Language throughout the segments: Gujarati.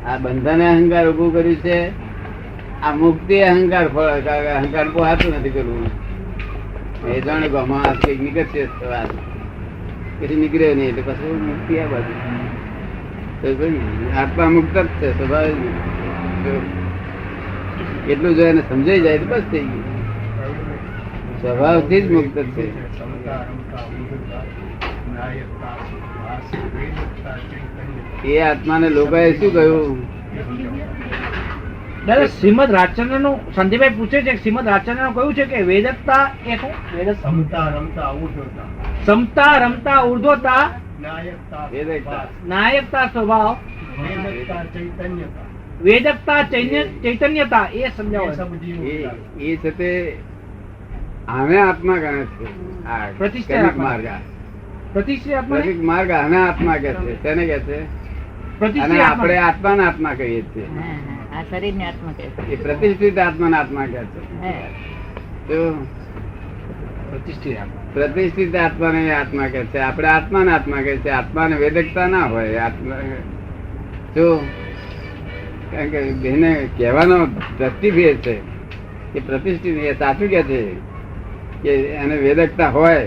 આ બંધન અહંકાર ઉભું કર્યું છે. આ મુક્તિ અહંકાર અહંકાર પોહાતું નથી કરવું. એ જાણે ગમા નીકળશે પછી નીકળે નહીં એટલે પછી મુક્તિ આ બાજુ. આત્મા મુક્ત જ છે સ્વભાવ. એટલું જો એને સમજાઈ જાય તો બસ થઈ ગયું. સ્વભાવથી જ મુક્ત છે. એ આત્માને લોકોએ શું કહ્યું? દાદા શ્રીમદ રાજચંદ્ર નું સંદીપભાઈ પૂછે છે, શ્રીમદ રાજચંદ્ર નું કહ્યું છે કે વેદકતા એ શું? સમતા રમતા ઉર્ધ્વતા નાયકતા સ્વભાવ વેદકતા ચૈતન્યતા એ સમજાવો. એ છે તે આને આત્મા ગણે છે. પ્રતિષ્ઠિત માર્ગ પ્રતિષ્ઠિત માર્ગ આને આત્મા કે છે. તેને કે છે અને આપણે આત્માને આત્મા કહીએ છીએ. એ પ્રતિષ્ઠિત આત્માને આત્મા કે છે. પ્રતિષ્ઠિત આત્માને આત્મા કે છે. આપણે આત્માને આત્મા કે છે. આત્માને વેદકતા ના હોય. આત્મા જો કારણ કે એને કહેવાનો દ્રષ્ટિભેદ છે કે પ્રતિષ્ઠિત એ સાચું કે છે કે એને વેદકતા હોય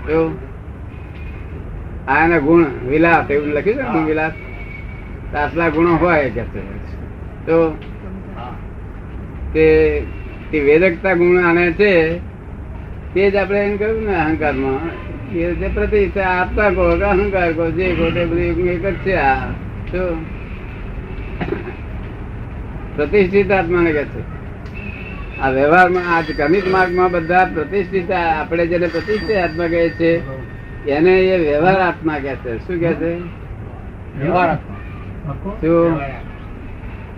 તો આ એના ગુણ વિલાસ એવું લખ્યું છે ગુણ વિલાસ. આટલા ગુણો હોય કે છે તો તે વેદકતા ગુણ આને છે. તે જ આપણે એમ કહ્યું ને અહંકારમાં એ જે પ્રતિષ્ઠા આત્મા કહો કે અહંકાર કહો જે કહો તે બધું એક જ છે. આ તો પ્રતિષ્ઠિત આત્માને કે છે. આ વ્યવહારમાં આ ક્રમિક માર્ગમાં બધા પ્રતિષ્ઠિત આપણે જેને પ્રતિષ્ઠિત આત્મા કહે છે એને એ વ્યવહાર આત્મા કે છે. શું કે છે? વ્યવહાર આત્મા. શું?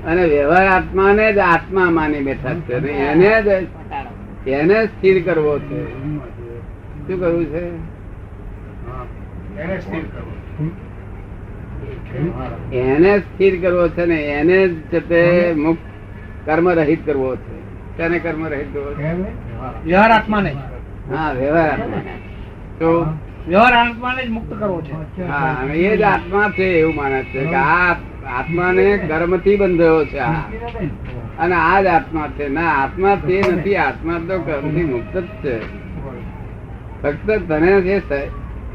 અને વ્યવહાર આત્માને જ આત્મા માની બેઠા છે. એને સ્થિર કરવો છે. શું કરવું છે? એને સ્થિર કરવો છે ને એને જ તે મુક્ત કર્મ રહિત કરવો છે. તેને કર્મ રહિત કરવો છે? વ્યવહાર આત્માને. હા, વ્યવહાર આત્મા. તો વ્યવહાર આત્માને જ મુક્ત કરવો છે. હા, અને એ જ આત્મા છે એવું માને છે કે આ આત્માને કર્મ થી બંધાયો છે અને આ જ આત્મા છે. ના, આત્મા તે નથી. આત્મા તો કર્મ થી મુક્ત જ છે. ફક્ત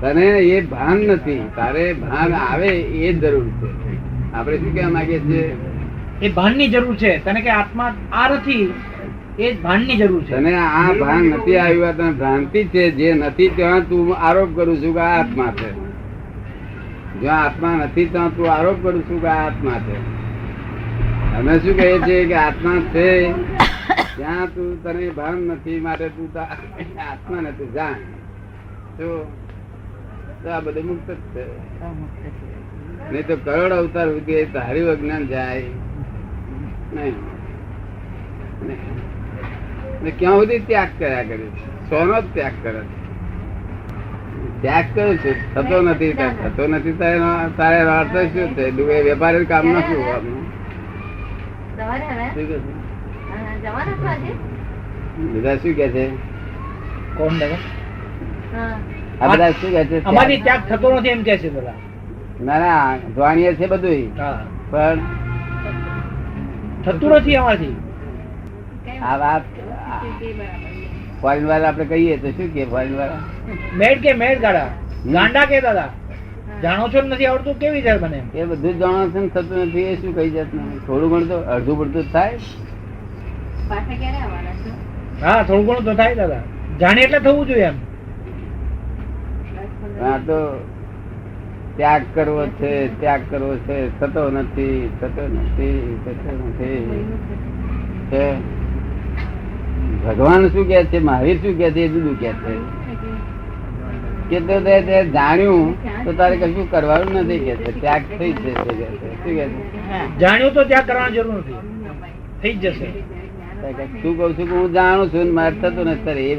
તને એ ભાન નથી. તારે ભાન આવે એ જ જરૂર છે. આપણે શું કહેવા માંગીએ છીએ? એ ભાન ની જરૂર છે. તને કે આત્મા આ નથી, એ જ ભાન ની જરૂર છે. તને આ ભાન નથી આવ્યું. તને ભ્રાંતિ છે. જે નથી ત્યાં તું આરોપ કરું છું કે આ આત્મા છે. જ્યાં આત્મા નથી ત્યાં તું આરોપ કરું છું કે આ આત્મા છે. અમે શું કહીએ છીએ કે આત્મા છે ત્યાં તું તને ભાન નથી માટે તું આત્મા નથી જાણ. તો આ બધું મુક્ત જ છે. નહી તો કરોડ અવતાર સુધી તારું અજ્ઞાન જાય નહીં. ક્યાં સુધી ત્યાગ કર્યા કરે છે? સોનો જ ત્યાગ કરે છે. ત્યાગ કર્યો છે થતો નથી. થતો નથી તારે અર્થ શું છે? વેપારી કામ ના શું બધા શું કે છે? કોણ દાદા? આ બધા શું કે છે? અમારી ત્યાગ થતો નથી એમ કે છે બધા. ના ના, જાણીએ છે બધું પણ થતું નથી અમારથી. આ વાત ફોરેન વાળા આપણે કહીએ તો શું કે ફોરેન વાળા મેડ કે મેડ ગાડા ગાંડા કે દાદા જાણો છો નથી આવડતું કેવી રીતે બને? એ બધું જ જાણો છે ને થતું નથી. એ શું કહી જાત? થોડું ઘણું તો અડધું પડતું થાય. હા, થોડું ઘણું તો થાય દાદા. જાણે એટલે થવું જોઈએ એમ. હા, તો ત્યાગ કરવો છે, ત્યાગ કરવો છે. થતો નથી, થતો નથી, થતો નથી. ભગવાન શું કે છે? મહાવીર શું કે છે? એ જુદું કે છે કે તો જાણ્યું તો તારે કશું કરવાનું નથી કે છે. ત્યાગ થઈ જશે. શું કે છે? જાણ્યું તો ત્યાગ કરવાની જરૂર નથી, થઈ જ જશે. શું કઉ છું કે હું જાણું છું મારે થતું નથી.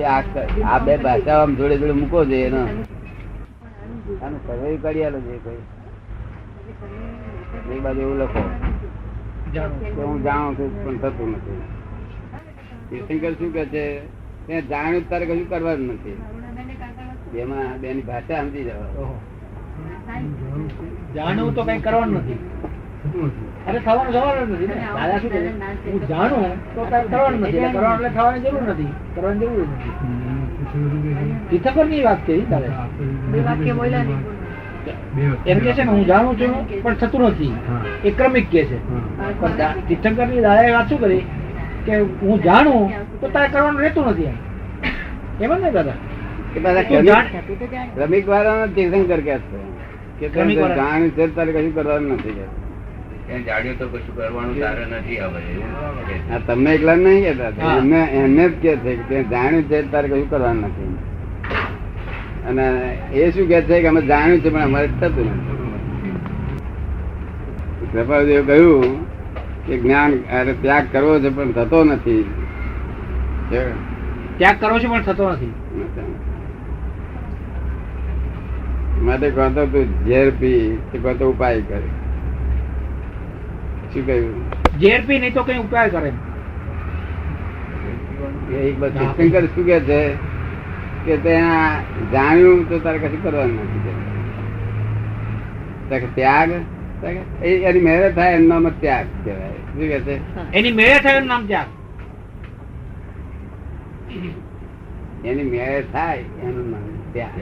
આ બે ભાષા આમ જોડે જોડે મૂકો છે એનો સર્વે કરી આલો છે. કોઈ એક બાજુ એવું લખો કે હું જાણું છું પણ થતું નથી. તીર્થંકર શું કે છે? જાણ્યું તારે કશું કરવાનું નથી. બેમાં બેની ભાષા સમજી જવા. જાણવું તો કઈ કરવાનું નથી. અરે થવાનું સવાલ જ નથી ને. દાદા શું કહે? હું જાણું તો તારે કરવાનું નથી, એટલે કરવાનું એટલે થવાની જરૂર નથી, કરવાની જરૂર નથી. તીર્થંકરની વાત કરી તારે. એમ કે છે ને હું જાણું છું પણ થતું નથી, એ ક્રમિક કે છે. પણ તીર્થંકરની દાદાએ વાત શું કરી કે હું જાણું તો તારે કરવાનું રહેતું નથી, એમ જ ને દાદા? એ બધા ક્રમિક વાળાનો તીર્થંકર કહે છે કે તમે જાણ્યું છે તારે કશું કરવાનું નથી કે જાણ્યું તો કશું કરવાનું તારે નથી આવે એવું કે છે. આ તમને એકલા નહીં કહેતા, એમને એમને જ કે છે કે જાણ્યું છે તારે કશું કરવાનું નથી. અને એ શું કે છે કે અમે જાણ્યું છે પણ અમારે થતું નથી. કૃપાદેવ કહ્યું કે જ્ઞાન ત્યાગ કરવો છે પણ થતો નથી. ત્યાગ કરો છો પણ થતો નથી. માટે કહો તો તું ઝેર પી, કહો તો ઉપાય કરે. શું કહ્યું? ઝેર પી નહીં તો કઈ ઉપાય કરે. એક બાદ તીર્થંકર શું કે છે કે ત્યાં જાણ્યું તો તારે કશું કરવાનું નથી. ત્યાગ એની મહેનત થાય એનું નામ જ ત્યાગ કહેવાય. શું કે છે? એની મેળે થયું નામ ત્યાગ. એની મેળે થાય એનું નામ ત્યાગ.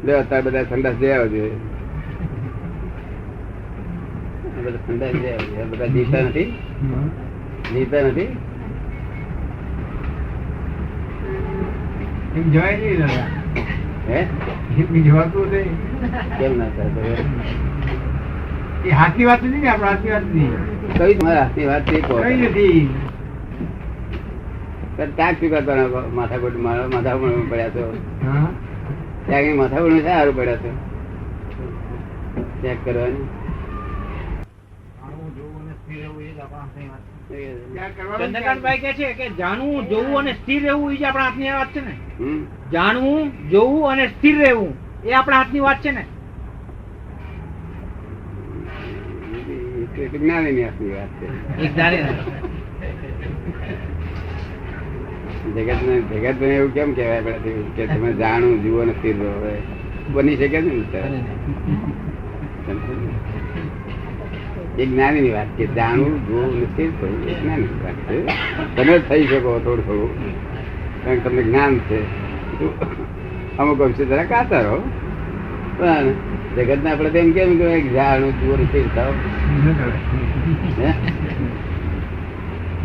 લે અત્યારે બધા સંદાસ જઈ આવવા જોઈએ. બધા સંદાસ જઈ આવવા જોઈએ. બધા જીતા નથી, જીતા નથી. જવાય નહીં દાદા, હે જવાતું નહીં. કેમ ના થાય? એ હાથની વાત નથી ને, આપડે હાથની વાત નહીં, કઈ તમારા હાથની વાત છે? કઈ નથી. ત્યાગ સ્વીકારવાનો માથાકૂટ માથાકૂટ પડ્યા છો. હા, ત્યાં માથાકૂટ સારું પડ્યા છો ત્યાગ કરવાની. ચંદ્રકાંતભાઈ કે છે કે જાણવું, જોવું અને સ્થિર રહેવું એ જ આપણા હાથની વાત છે ને. હમ? જાણવું, જોવું અને સ્થિર રહેવું એ આપણા હાથની વાત છે ને. જ્ઞાનીની હાથની વાત છે. એક ધારે જગત ને એવું કેમ કેવાય આપડે કે તમે જાણવું, જુઓ ને સ્થિર રહો? બની શકે ને. એ જ્ઞાની ની વાત કે જાણવું, જોવું ને સ્થિર થવું એ જ્ઞાની ની વાત છે. તમે જ થઈ શકો થોડું થોડું, કારણ કે તમને જ્ઞાન છે. અમુક અંશે જરા કાતા રહો, પણ જગત ને આપડે તેમ કેમ કે જાણવું, જુઓ ને સ્થિર થાવ.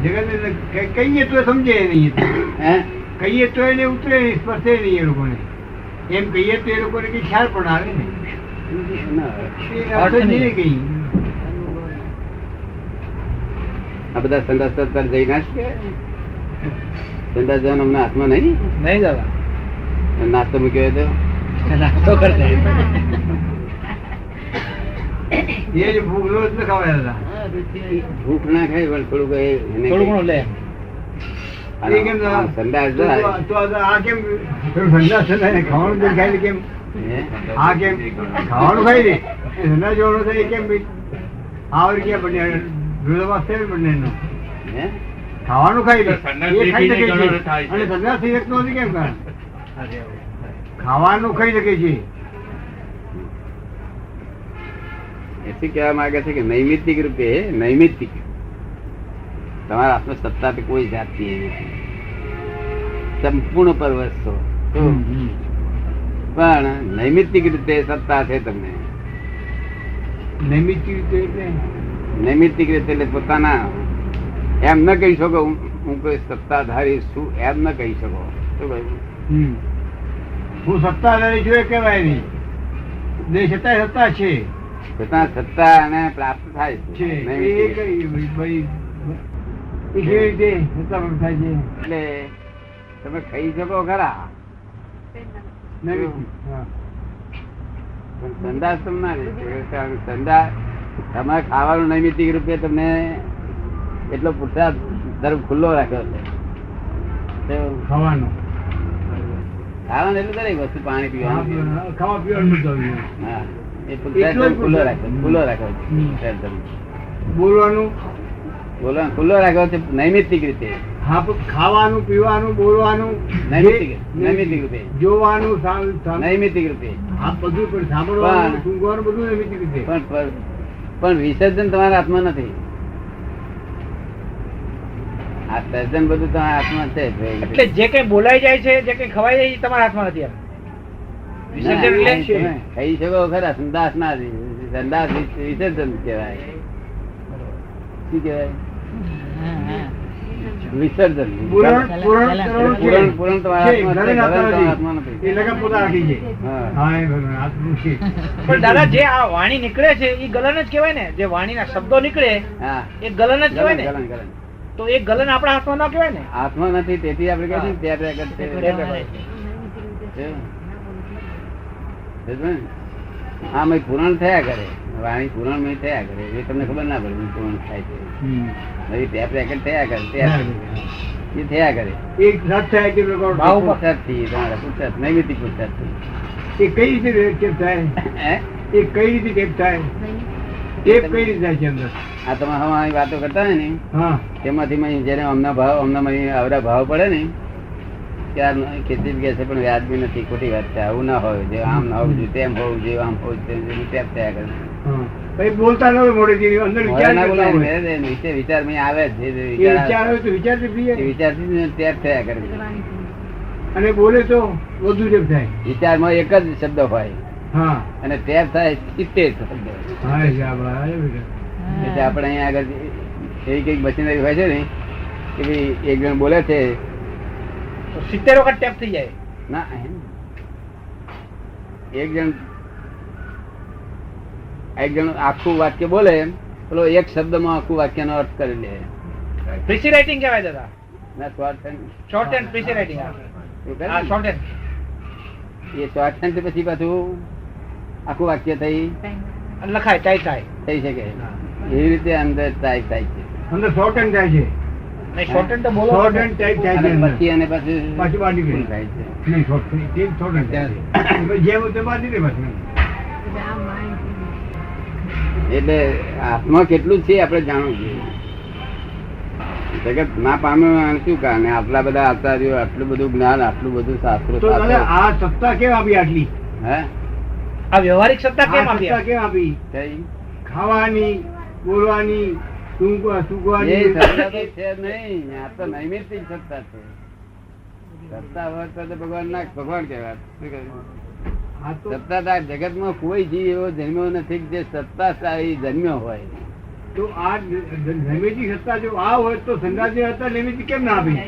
જગત કહીએ તો સમજે નહીં, હે કહીએ તો એને ઉતરે નહીં, સ્પર્શે નહીં. એ લોકોને એમ કહીએ તો એ લોકોને કઈ ખ્યાલ પણ આવે ને. એ અર્થ જ નહીં કઈ. આ બધા સંદાસ તરફ જઈ ના શકે. સંદાસ જવાનો અમને હાથમાં નહીં. નહીં દાદા, નાસ્તો મૂક્યો તો નાસ્તો કરતા. એ જ ભૂખ રોજ ન ખવાય દાદા. ભૂખ ના ખાય પણ થોડું કઈ થોડું ઘણું લે. એ કેમ દાદા? સંદાસ જાય. તો આ કેમ સંદાસ થાય? ખાવાનું કેમ ખાય કેમ? હે? આ કેમ ખાવાનું ખાઈ લે? સંદાસ જેવડો થાય કેમ? આવર ક્યાં બને? વિરોધાભાસ થાય બંને નો. હે? ખાવાનું ખાઈ લે, સંદાસ એ ખાઈ શકે ઘણો છે. થાય છે. અને સંદાસ થઈ શકતો નથી કેમ? કારણ ખાવાનું ખાઈ શકે છે. એથી કહેવા માંગે છે કે નૈમિત્તિક રૂપે, નૈમિત્તિક તમારા હાથમાં સત્તા તો કોઈ જાતની નથી, સંપૂર્ણ પરવશ છો. પણ નૈમિત્તિક રીતે સત્તા છે તમને. નૈમિત્તિક રીતે એટલે નૈમિત્તિક રીતે એટલે પોતાના એમ ન કહી શકો હું કોઈ સત્તાધારી છું, એમ ન કહી શકો. શું કહ્યું? હું સત્તાધારી છું એ કહેવાય નહીં. દેશ છતાંય સત્તા છે. પોતાના સત્તા અને પ્રાપ્ત થાય છે. છે. એ નૈમિત્તિક. કઈ ભાઈ એ કેવી રીતે સત્તા પ્રાપ્ત થાય છે? એટલે તમે ખાઈ શકો ખરા, નૈમિત્તિક. હા. પણ સંદાસ તમને ના રહે. કારણ કે સંદાસ તમારે ખાવાનું નૈમિત્તિક રૂપે તમને એટલો પુરુષાર્થ તરફ ખુલ્લો રાખ્યો છે. ખાવાનું ખાવાનું એટલે દરેક વસ્તુ, પાણી પીવાનું, ખાવા પીવાનું બધું આવી ગયું. હા, એ પુરુષાર્થ ખુલ્લો રાખ્યો, ખુલ્લો રાખ્યો છે. બોલવાનું બોલવાનું ખુલ્લો રાખ્યો છે નૈમિત્તિક રીતે. હા, પણ ખાવાનું પીવાનું બોલવાનું નૈમિત્તિક રૂપે. જોવાનું નૈમિત્તિક રૂપે. હા, બધું પણ સાંભળવાનું પણ- ઊંઘવાનું બધું નૈમિત્તિક રીતે. પણ વિસર્જન તમારા હાથમાં નથી. આ સર્જન બધું તમારા હાથમાં છે. એટલે જે કઈ બોલાઈ જાય છે, જે કઈ ખવાઈ જાય છે, એ તમારા હાથમાં નથી. એમ વિસર્જન એટલે તમે કહી શકો ખરા સંદાસ ના સંદાસ વિસર્જન કહેવાય. શું કહેવાય? વિસર્જન. પુરાણ કરવાનું છે. પૂરણ તમારા છે, હાથમાં છે, ઘરે ગલન નાખતા તમારા નથી. હાથમાં નથી. એ લગા પોતા રાખી છે. હા. હા, એ ભગવાન આટલું છે. પણ દાદા જે આ વાણી નીકળે છે એ ગલન જ કહેવાય ને. જે વાણીના શબ્દો નીકળે હા. એ ગલન જ કહેવાય ગલન, ને. ગલન, ગલન. તો એ ગલન આપણા હાથમાં ન કહેવાય ને. હાથમાં નથી તેથી આપણે કહીએ છીએ ને ત્યાં આગળ છે. આમાં પૂરણ થયા કરે, વાણી પૂરણ થયા કરે, એ તમને ખબર ના પડે પૂરણ થાય છે. નવી ટેપ રેકેટ થયા કરે, એ થયા કરે. એક રાત થાય કે પ્રકાર ભાવ ઉપર. પુરુષાર્થથી, તમારા પુરુષાર્થ, નૈમિત્તિક પુરુષાર્થથી. એ કઈ રીતે ટેપ થાય? હે? એ કઈ રીતે ટેપ થાય? ટેપ કઈ રીતે થાય છે અંદર? આ તમે હમણાં વાતો કરતા હોય ને હા, તેમાંથી જેને અમના ભાવ આવડા ભાવ પડે ને ત્યાર ખેતી કે છે પણ વ્યાજબી નથી, ખોટી વાત છે, આવું ના હોય, જે આમ ના હોવું જોઈએ, તેમ હોવું જોઈએ, આમ હોવું જોઈએ, ટેપ થયા કરે. હા. પછી બોલતા ન હોય મોઢેથી, અંદર હોય વિચાર ના કરતા બોલાય, હોય. મેં વિચાર મેં આવે જ, જે એ વિચાર વિચાર આવે, હોય તો વિચારથી પીએ. એ વિચારથી જ ટેપ થયા કરે. અને બોલે તો વધુ ટેપ થાય. વિચારમાં એક જ શબ્દ હોય હા, અને ટેપ થાય 70 શબ્દ. હા, શાબાશ, બેટા. એટલે આપણે અહીંયા આગળ એવી કઈક મશીનરી હોય છે ને કે ભાઈ એક જણ બોલે છે, તો 70 વખત ટેપ થઈ જાય. ના એક જણ આખું વાક્ય બોલે, પેલો એક શબ્દમાં આખું વાક્યનો અર્થ કરી લે. પ્રીસી રાઇટિંગ કહેવાય દાદા. ના શોર્ટ હેન્ડ પ્રીસી રાઇટિંગ. હા, શોર્ટ હેન્ડ. એ શોર્ટ હેન્ડ પછી પાછું આખું વાક્ય થઈ લખાય, ટાઈપ થાય. થઈ શકે. એવી રીતે અંદર ટાઈપ થાય છે. અંદર શોર્ટ હેન્ડ થાય છે. નહીં, શોર્ટ હેન્ડ તો બોલો. શોર્ટ હેન્ડ ટાઈપ થાય છે અને અંદર. પછી અને પાછું પાછી બાંધી દે. full થાય છે. નહીં, શોર્ટ હેન્ડ થાય છે. પછી જેમ હોય તેમ બાંધી દે પાછું. એટલે આત્મા કેટલું છે આપણે જાણવું જોઈએ. જગત ના પામ્યું શું કારણે? આટલા બધા આચાર્યો, આટલું બધું જ્ઞાન, આટલું બધું શાસ્ત્રો, તો દાદા આ સત્તા કેમ આપી આટલી? હે આ વ્યવહારિક સત્તા કેમ આ આપી? સત્તા કેમ આપી? કઈ? ખાવાની, બોલવાની, એ સૂકવાની. સત્તા તો છે નહીં, આ તો નૈમિત્તિક સત્તા છે. સત્તા હોય તો ભગવાન ના ભગવાન કહેવાય. શું કહ્યું? આ તો સત્તાધાર જગતમાં કોઈ જીવ એવો જન્મ્યો નથી કે જે સત્તાશાળી જન્મ્યો હોય. તો આ નૈમિત્તિક સત્તા જો આ હોય તો સંગાતી હતા નૈમિત્તિક કેમ ના આપી? એ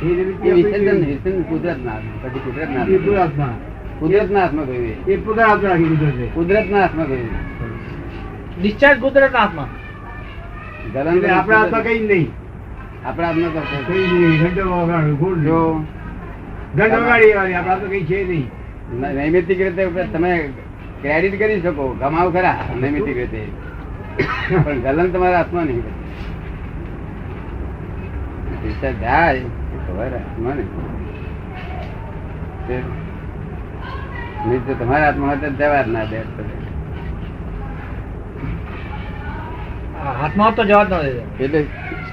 નૈમિત્તિક એ આપી વિસર્જન કેમ? કુદરત ના પછી કુદરત એ ના કુદરતમાં. કુદરત ના હાથમાં ગયું. એ પોતાના હાથમાં રાખી કુદરતે. કુદરત ના હાથમાં ગયું. ડિસ્ચાર્જ કુદરતના હાથમાં. ગલન એટલે આપણા હાથમાં કઈ નહીં. આપણા હાથમાં કરશે. કઈ નહીં. ઘંટો વગાડો, ગોળ જો ઘંટો વગાડી આપણા હાથમાં કઈ છે નહીં. નૈમિત્તિક રીતે તમે ક્રેડિટ કરી શકો, કમાવ ખરા નૈમિત્તિક રીતે, પણ ગલન તમારા હાથમાં નહીં. પૈસા જાય એ ખબર હાથમાં ને. નહીં તો તમારા હાથમાં હોય તો જવા જ ના દે. હાથમાં તો જવાબ ન દે. એટલે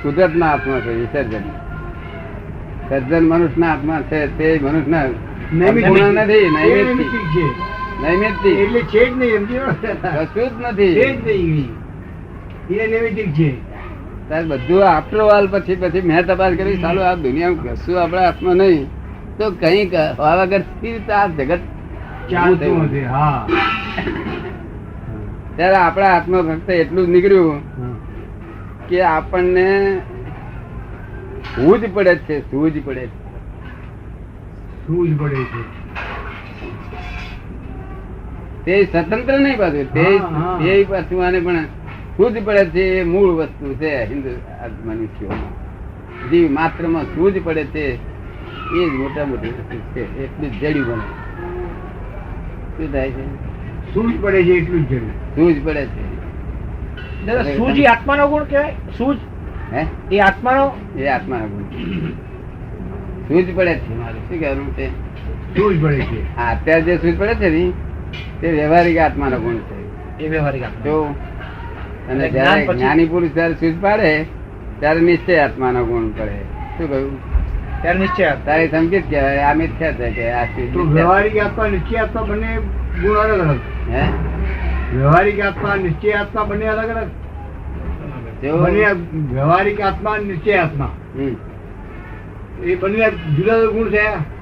કુદરત ના હાથમાં છે વિસર્જન. સર્જન મનુષ્ય ના હાથમાં છે, તે મનુષ્ય ના નૈમિત્તિક નથી. એ નૈમિત્તિક નૈમિત્તિક છે. નૈમિત્તિક એટલે છે જ નહીં, સમજો? કશું જ છે નથી. જ નહીં. એ નૈમિત્તિક છે. તાર બધું આફ્ટર ઓલ પછી મેં તપાસ કરી, ચાલો આ દુનિયામાં કશું આપણા હાથમાં નહીં તો કઈ હવા વગર સ્થિર આ જગત ચાલતું હશે. હા. ત્યારે આપણા હાથમાં ફક્ત એટલું જ નીકળ્યું કે આપણને સૂઝ પડે છે, સૂઝ પડે છે. સૂઝ પડે છે. તે સ્વતંત્ર નહીં પાછું, તે હા. પાછું આને પણ સૂઝ પડે છે. એ મૂળ વસ્તુ છે હિન્દુ મનુષ્યોમાં. જીવ માત્ર માં સૂઝ પડે છે, એ જ મોટા મોટી વસ્તુ છે. એટલું જ જડ્યું બને. શું થાય છે? સૂઝ પડે છે એટલું જ જરૂર. સૂઝ પડે છે. દાદા સૂઝ એ આત્માનો ગુણ કહેવાય. સૂઝ હે એ આત્માનો. એ આત્માનો ગુણ. સૂઝ પડે છે. મારું શું કહેવાનું છે? સૂઝ પડે છે. આ અત્યારે જે સૂઝ પડે છે ને તે વ્યવહારિક આત્માનો ગુણ છે. એ વ્યવહારિક આત્મા. જો અને એટલે જયારે જ્ઞાન પછી- જ્ઞાની પુરુષ જયારે સૂઝ પાડે ત્યારે નિશ્ચય આત્માનો ગુણ પડે. શું કહ્યું? ત્યારે નિશ્ચય તારે સમજી જ કહેવાય આ મિથ્યા છે કે આ ચીજ તો મિથ્યા. વ્યવહારિક આત્મા નિશ્ચય આત્મા બંને ગુણ અલગ અલગ. હે? વ્યવહારિક આત્મા નિશ્ચય આત્મા બંને અલગ અલગ. જો બંને વ્યવહારિક આત્મા અને નિશ્ચય આત્મા હમ. એ બંને જુદા જુદા ગુણ છે.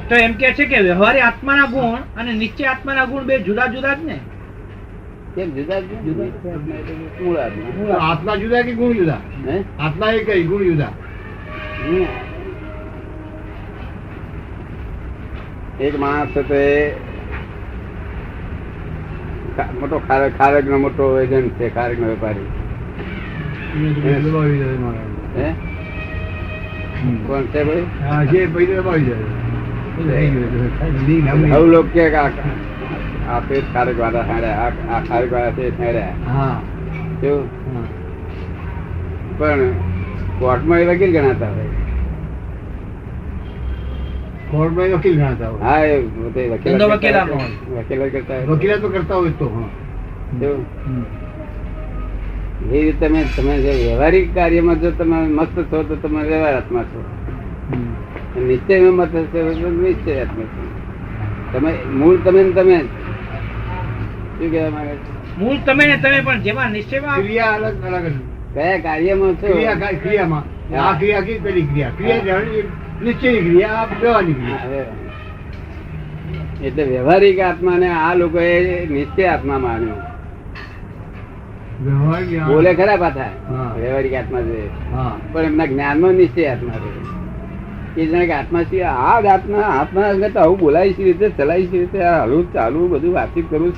તો એમ કે છે કે વ્યવહારિક આત્માના ગુણ અને નિશ્ચય આત્માના ગુણ બે જુદા જુદા જ ને. કેમ જુદા જુદા? મૂળ આત્મા. તો આત્મા જુદા કે ગુણ જુદા? હે? આત્મા એક જ, ગુણ જુદા. હમ. એક માણસ છે તે મોટો ખારક નો મોટો એજન્ટ છે, ખારક નો વેપારી. દબાવી જાય માણસ. હે? કોણ છે ભાઈ? હા, જે પૈસા દબાવી જાય. આવું લોકો કે આ પેટ ખારક વાળા હેડ્યા, આ ખારક વાળા છે હેડ્યા. હા, કેવું? હા. પણ કોર્ટમાં એ વકીલ ગણાતા હોય. કોર્ટમાં વકીલ ગણાતા હોય. હા, એ પોતે ધંધો વકીલાતનો હોય. વકીલાત કરતા હોય. વકીલાત તો કરતા હોય તો હા. કેવું? હમ. એ રીતે તમે જે વ્યવહારિક કાર્યમાં જો તમે મસ્ત છો તો તમે વ્યવહારાત્મા છો. હમ. નિશ્ચયમાં મત હશે તો નિશ્ચયાત્મા છો. તમે મૂળ તમે ને તમે જ. શું કહેવા માંગે છે? મૂળ તમે ને તમે, પણ જેમાં નિશ્ચયમાં ક્રિયા અલગ અલગ જ. કયા કાર્યમાં છો? ક્રિયામાં આ ક્રિયા કઈ પેલી ક્રિયા જાણવી નિશ્ચયની ક્રિયા, આ વ્યવહારની ક્રિયા. હવે એટલે વ્યવહારિક આત્માને આ લોકોએ નિશ્ચય આત્મા માન્યો. વ્યવહારિક બોલે ખરા પાછા હા. વ્યવહારિક આત્મા છે, હા. પણ એમના જ્ઞાનમાં નિશ્ચય આત્મા છે. એ જાણે કે આત્મા છે, આ જ આત્મા આત્મા અંગે તો આવું બોલાય છે રીતે, ચલાય છે રીતે, આ હલવું ચાલવું બધું વાતચીત કરું,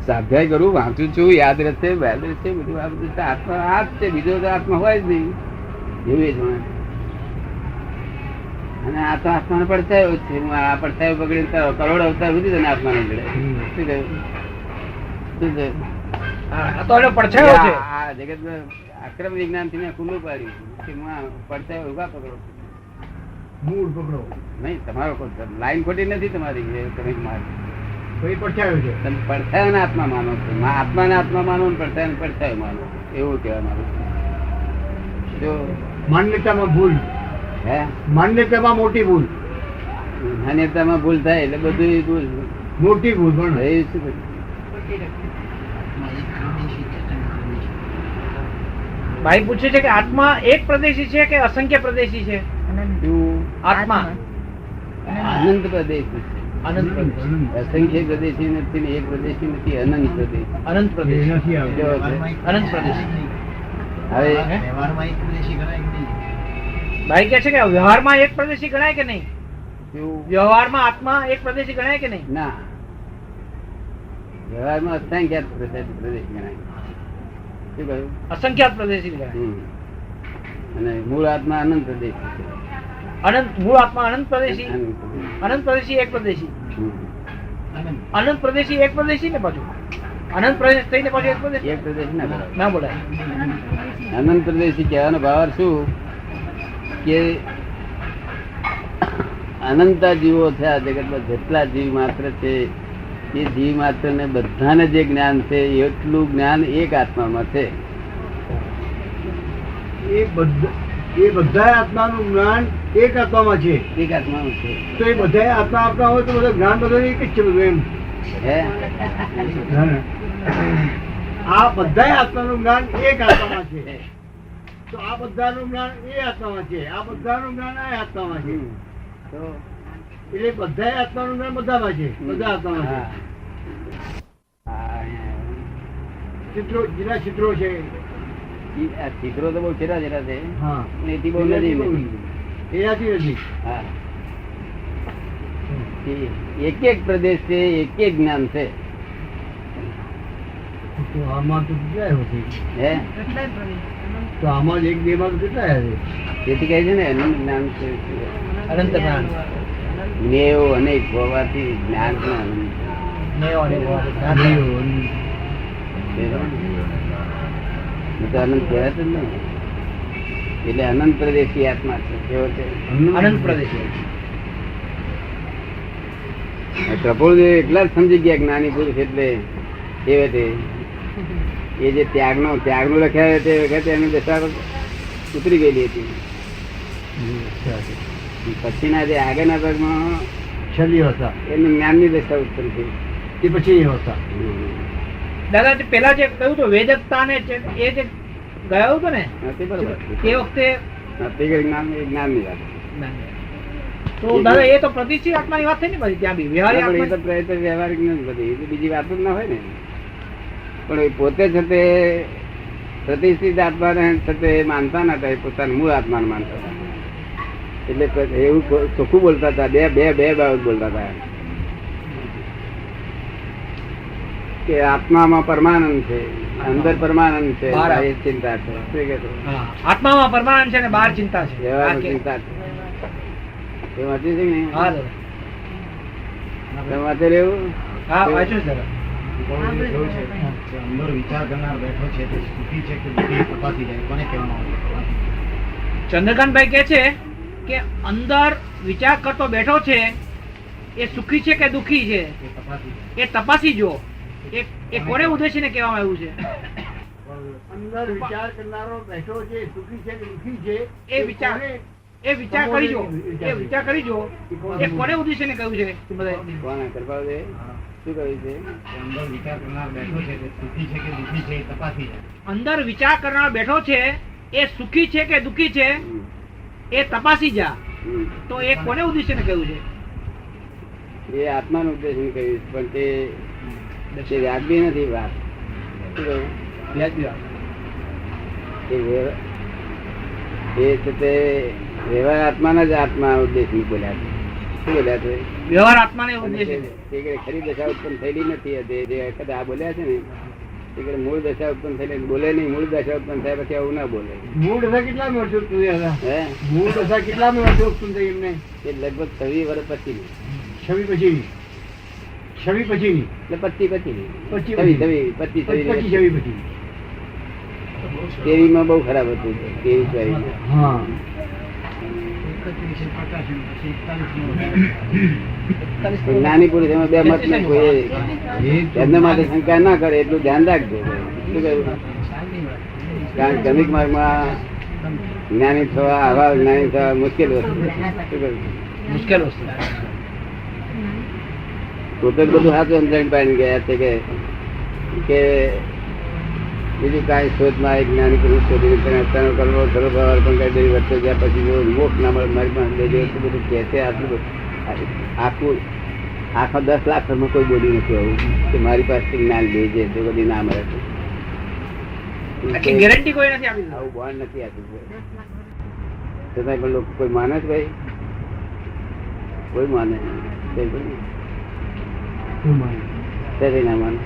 સ્વાધ્યાય કરું, વાંચું છું, યાદ રહેશે, યાદ રહેશે, બધું આ બધું તો આત્મા આ જ છે, બીજો તો આત્મા હોય જ નહીં. એવું એ જાણે. અને આ તો આત્માનો પડછાયો જ છે. હું આ પડછાયો પકડીને કરોડ અવતાર સુધી તને આત્મા નહીં જડે. શું કહ્યું? શું છે? આ તો એનો પડછાયો છે. આ જગતમાં અક્રમ વિજ્ઞાન થી મેં ખુલ્લું પાડ્યું કે હું આ પડછાયો ઉભા પકડો છું. મૂળ પકડો. નહીં, તમારો લાઈન ખોટી નથી તમારી, એ તમે મારી. તો એ પડછાયો છે. તમે પડછાયો આત્મા માનો છો, આત્માને આત્મા માનો ને પડછાયો પડછાયો માનો, એવું કહેવા માંગુ છું. જો માન્યતામાં ભૂલ, હે માન્યતામાં મોટી ભૂલ, માન્યતામાં ભૂલ થાય એટલે બધું ભૂલ. મોટી ભૂલ પણ એ શું કરું? ભાઈ પૂછે છે કે આત્મા એક પ્રદેશી છે કે અસંખ્ય પ્રદેશી છે? શું? આત્મા અનંત પ્રદેશ છે. અનંત પ્રદેશ. અસંખ્ય પ્રદેશી નથી ને એક પ્રદેશી નથી, અનંત પ્રદેશ. અનંત એ પ્રદેશ. નથી આવતું. કેવો છે? અનંત પ્રદેશ. હવે ભાઈ કે છે કે વ્યવહારમાં એક પ્રદેશી ગણાય કે નહીં? શું? વ્યવહારમાં આત્મા એક પ્રદેશી ગણાય કે નહીં? ના, વ્યવહારમાં અસંખ્ય પ્રદેશ ગણાય. શું કહ્યું? અસંખ્યાત પ્રદેશી ગણાય. હમ. અને મૂળ આત્મા અનંત પ્રદેશ છે. અનંત મૂળ આત્મા અનંત પ્રદેશી. અનંત પ્રદેશ. અનંત પ્રદેશી એક પ્રદેશી. હમ. અનંત પ્રદેશી એક પ્રદેશી ને પાછું અનંત પ્રદેશ થઈને પાછું એક પ્રદેશ એક પ્રદેશ ના બરાબર. ના બોલાય. અનંત પ્રદેશી કહેવાનો ભાવ શું કે અનંતા જીવો છે આ જગતમાં, જેટલા જીવ માત્ર છે એ જીવ માત્ર ને બધાને જે જ્ઞાન છે એટલું જ્ઞાન એક આત્મામાં છે. એ બધા આત્માનું જ્ઞાન એક આત્મામાં છે. એક આત્મામાં છે. તો એ બધા આત્મા આપતા હોય તો બધું જ્ઞાન બધું એક જ છે બધું એમ. હે? આ બધા આત્માનું જ્ઞાન એક આત્મામાં છે. તો આ બધાનું જ્ઞાન એ આત્મામાં છે, આ બધાનું જ્ઞાન આ આત્મામાં છે. હમ. તો એટલે બધા આત્માનું જ્ઞાન બધામાં છે, બધા આત્મામાં છે. હા. હા, અહીંયા. ચિત્રો, જેના ચિત્રો છે. આ ચિત્રો તો બહુ છેટા છેટા છે. હા. એથી બહુ નજીક નથી. એનાથી નથી. હા. એક એક પ્રદેશ છે, એક એક જ્ઞાન છે. તો આમાં તો કેટલા હોતી? હે? તો આમાં જ એક બે માં તો કેટલા હશે? તેથી કહે છે ને અનંત જ્ઞાન છે. અનંત જ્ઞાન. જ્ઞેયો અનેક હોવાથી જ્ઞાન પણ અનંત છે. નેવ અને જ્ઞાન. તો અનંત કહેવાય જ ને. એટલે અનંત પ્રદેશી આત્મા છે. કેવો છે? અનંત પ્રદેશી. પ્રભુદેવ એકલા જ સમજી ગયા જ્ઞાની પુરુષ એટલે એ રીતે એ જે ત્યાગનું લખ્યા તે વખતે એની દશા ઉતરી ગયેલી હતી. પછીના જે આગળના ભાગમાં છેલ્લી અવસ્થા એની જ્ઞાનની દશા ઉત્પન્ન થઈ. એ પછી અવસ્થા. દાદા જે પેલા જે કહ્યું હતું વેદકતા ને એ જે ગયો હતો ને નથી બરોબર. એ વખતે નથી કે જ્ઞાનની વાત. તો દાદા એ તો પ્રતિષ્ઠિત આત્માની વાત થઈ ને બધી ત્યાં બી વ્યવહારિક પણ એ આત્મા તો પ્રયત્ન વ્યવહારિક નથી બધી. એ તો બીજી વાતો જ ના હોય ને. પણ એ પોતે છે તે પ્રતિષ્ઠિત આત્માને છે તે માનતા નતા, એ પોતાના મૂળ આત્માને માનતા હતા. એટલે એવું ચોખ્ખું બોલતા હતા. બે બાબત બોલતા હતા કે આત્મામાં પરમાનંદ છે, અંદર પરમાનંદ છે, એ ચિંતા છે. શું કહેતો? આત્મામાં પરમાનંદ છે ને બહાર ચિંતા છે. વ્યવહારમાં ચિંતા છે. એ વાંચ્યું છે ને? હા દાદા. તમે વાંચેલું એવું? હા વાંચ્યું છે દાદા. અંદર વિચાર કરનાર બેઠો છે તે સુખી છે કે દુઃખી તપાસી જાય, કોને કહેવામાં આવે? ચંદ્રકાંતભાઈ કહે છે કે અંદર વિચાર કરતો બેઠો છે એ સુખી છે કે દુઃખી છે એ તપાસી જો. એ કોને ઉદ્દેશીને કહેવામાં આવ્યું છે? અંદર વિચાર કરનારો બેઠો છે, સુખી છે કે દુઃખી છે, એ વિચાર કરી જો. એ વિચાર કરી જો. એ કોને ઉદ્દેશીને કહ્યું છે? કોને કૃપાલ છે? શું કહ્યું છે? અંદર વિચાર કરનાર બેઠો છે તે સુખી છે કે દુઃખી છે એ તપાસી જાય. અંદર વિચાર કરનાર બેઠો છે એ સુખી છે કે દુઃખી છે એ તપાસી જા. તો એ કોને ઉદ્દેશીને કહ્યું છે? એ આત્માનો ઉદ્દેશ કહ્યું, પણ તે વ્યાજબી નથી વાત. શું કહ્યું? એ છે તે વ્યવહાર આત્માના જ આત્મા ઉદ્દેશ બોલ્યા છે. શું બોલ્યા છે? વ્યવહાર આત્માને અને ઉદ્દેશ તે ખરી દશા ઉત્પન્ન થયેલી નથી. જે વખતે આ બોલ્યા છે ને તે મૂળ દશા ઉત્પન્ન થયેલી બોલે નહીં. મૂળ દશા ઉત્પન્ન થયા પછી આવું ના બોલે. મૂળ દશા કેટલામી વર્ષો ઉત્પન્ન થઈ હતા? હે મૂળ દશા કેટલામી વર્ષો ઉત્પન્ન થઈ એમને? એ લગભગ 26 વર્ષ પછીની. છવી પછીની. છવી પછીની. એટલે 25 પછીની. પચી 25 છવી પછી. તેવીમાં બહુ ખરાબ હતું. 23 હા. 41 જ્ઞાની પુરુષ એમાં બે મત ને કોઈ એમના માટે શંકા ના કરે એટલું ધ્યાન રાખજો. શું કહ્યું? કારણ કે ક્રમિક માર્ગમાં જ્ઞાની થવા, આવા જ્ઞાની થવા મુશ્કેલ વસ્તુ. શું કહ્યું? મુશ્કેલ વસ્તુ. પોતે બધું સાચું સમજાવીને પાડી ગયા છે કે બીજું કાંઈ શોધમાં એક જ્ઞાની પુરુષ શોધીને તેને અત્યારનો કરવો ખરો ભાવ અર્પણ કરી દેવી વચ્ચે ગયા પછી જો મોક્ષ ના મળે મારી પાસે લેજો એટલું બધું કહે છે. આખું આખો 10 લાખ ઘરમાં કોઈ બોલ્યું નથી આવું કે મારી પાસે જ્ઞાન લેજે જો બધી ના મળે તો. આખી ગેરંટી કોઈ નથી આપી. આવું બોન્ડ નથી આપ્યું છતાંય પણ લોકો કોઈ માને છે ભાઈ? કોઈ માને નહીં. ના માને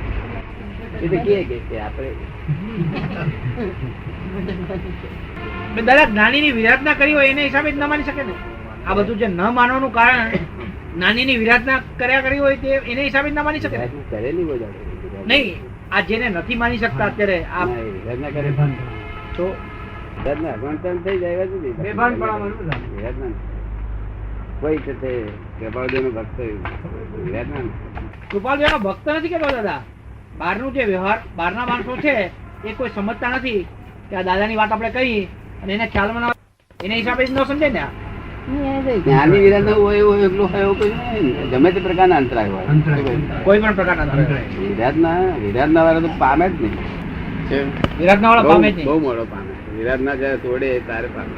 એ તો કહે કે આપણે દાદા જ્ઞાનીની વિરાધના કરી હોય એને હિસાબે જ ન માની શકે ને. આ બધું જે ન માનવાનું કારણ જ્ઞાનીની વિરાધના કર્યા કરી હોય તે એને હિસાબે જ ન માની શકે ને. કરે નહીં બધા નહીં, આ જેને નથી માની શકતા અત્યારે આ વિરાધના કરે તો વિરાધના અગવંતન થઈ જાય એવું નથી. વિરાધના કોઈ છે તે કૃપાળુદેવનો ભક્ત વિરાધના કૃપાલજીનો ભક્ત નથી કેતો દાદા. બહારનું જે વ્યવહાર બહારના માણસો છે એ કોઈ સમજતા નથી કે આ દાદાની વાત આપણે કહી અને એને ખ્યાલમાં ના એને હિસાબે જ ન સમજે ને. જ્ઞાની વિરાધના હોય એવું એકલું હોય એવું કોઈ નહીં. ગમે તે પ્રકારના અંતરાય હોય કોઈ પણ પ્રકારના વિરાધના વાળા તો પામે જ નહીં. વિરાધના વાળા પામે જ બહુ નહીં. મોડો પામે. વિરાધના જયારે તોડે ત્યારે પામે.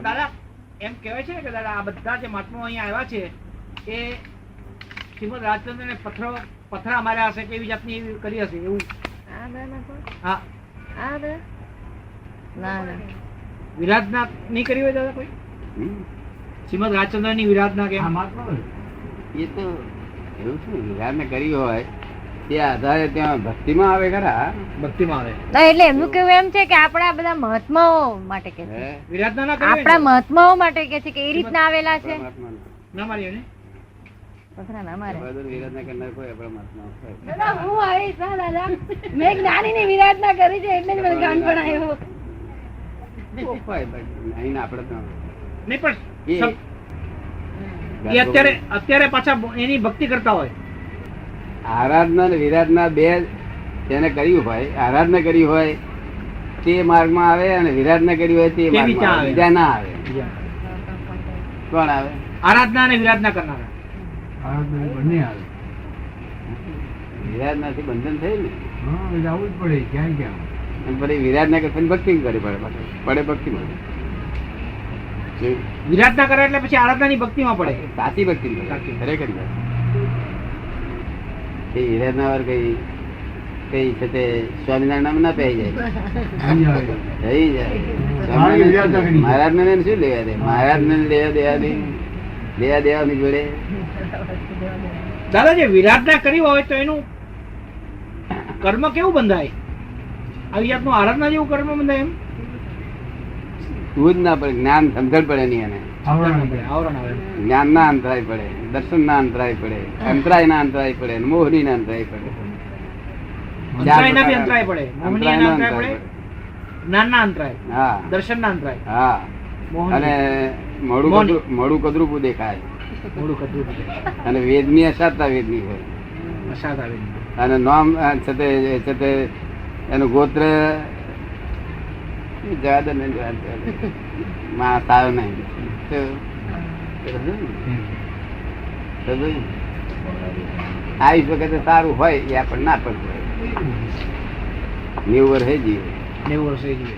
દાદા એમ કહેવાય છે ને કે દાદા આ બધા જે મહાત્માઓ અહીંયા આવ્યા છે એ શ્રીમદ રાજચંદ્ર ને પથરા માર્યા હશે કેવી જાતની એવી કરી હશે એવું. હા વિરાધના નહીં કરી હોય દાદા કોઈ? શ્રીમદ રાજચંદ્ર ની વિરાધના કેમ? એ તો એવું છે વિરાધના કરી હોય તે આધારે ત્યાં ભક્તિમાં આવે ખરા. ભક્તિમાં આવે. એટલે એમનું કેવું એમ છે કે આપણા બધા મહાત્માઓ માટે કે છે, વિરાધના ના કરી આપણા મહાત્માઓ માટે કે છે કે એ રીતના આવેલા છે. ના મારી ને પથરા ના મારે. વિરાધના કરનાર કોઈ આપણા મહાત્મા હોય. દાદા હું આવીશ ના દાદા, મેં જ્ઞાનીની વિરાધના કરી છે એટલે જ મને ગાન પણ આવ્યો. અહીં આપણે તો નહીં પણ એ અત્યારે પાછા એની ભક્તિ કરતા હોય. આરાધના અને વિરાધના બે તેને કર્યું હોય, આરાધના કરી હોય તે માર્ગમાં આવે, અને વિરાધના કરી હોય તે માર્ગમાં બીજા આવે. આવે. બીજા ના આવે. કોણ આવે? આરાધના અને વિરાધના કરનારા. આ બંને આવે. વિરાધનાથી બંધન થયું ને, હા, એટલે આવવું જ પડે ક્યાં ક્યાં. અને પછી વિરાધના કરતા ભક્તિ કરવી પડે પાછું. પડે ભક્તિ મળે. વિરાધના કરે એટલે પછી આરાધનાની ભક્તિમાં પડે. સાચી ભક્તિ મળે. સાચી. ખરેખર વાત. એ વિરાધના વાર કઈ છે તે સ્વામિનારાયણ નામ ના પહેરી જાય. અહીં આવે. થઈ જાય. હા, એ વિરાધના કરી. મહારાજ ને શું લેવા દે? મહારાજ ને લેવા દેવા નહીં. લેવા દેવાની જોડે દાદા જે વિરાધના કરી હોય તો એનું કર્મ કેવું બંધાય? આવી જાતનું આરાધના જેવું કર્મ બંધાય? એમ તું જ ના પડે, જ્ઞાન સમજણ પડે નહીં. એને આવરણ આવે. આવરણ આવે. જ્ઞાન ના અંતરાય પડે, દર્શન ના અંતરાય પડે, અંતરાય ના અંતરાય પડે, મોહની ના અંતરાય પડે. અંતરાયના બી અંતરાય પડે, મોહનીયના અંતરાયનો અંતરાય અંતરાય પડે, જ્ઞાનના અંતરાય, હા દર્શનના અંતરાય, હા. મોહની. અને મોડું કદરૂપું દેખાય. મોડું કદરું પડે. અને વેદની અસાતા વેદની હોય. અસાદ આવે. અને નામ છે તે એનું ગોત્ર જવા દે ને, જવા દે. માણસ આવ્યો નહીં તો આવીશ વખતે સારું હોય એ આપણને ના પડતું. 90 વર્ષે જીવે. 90 વર્ષે જીવે.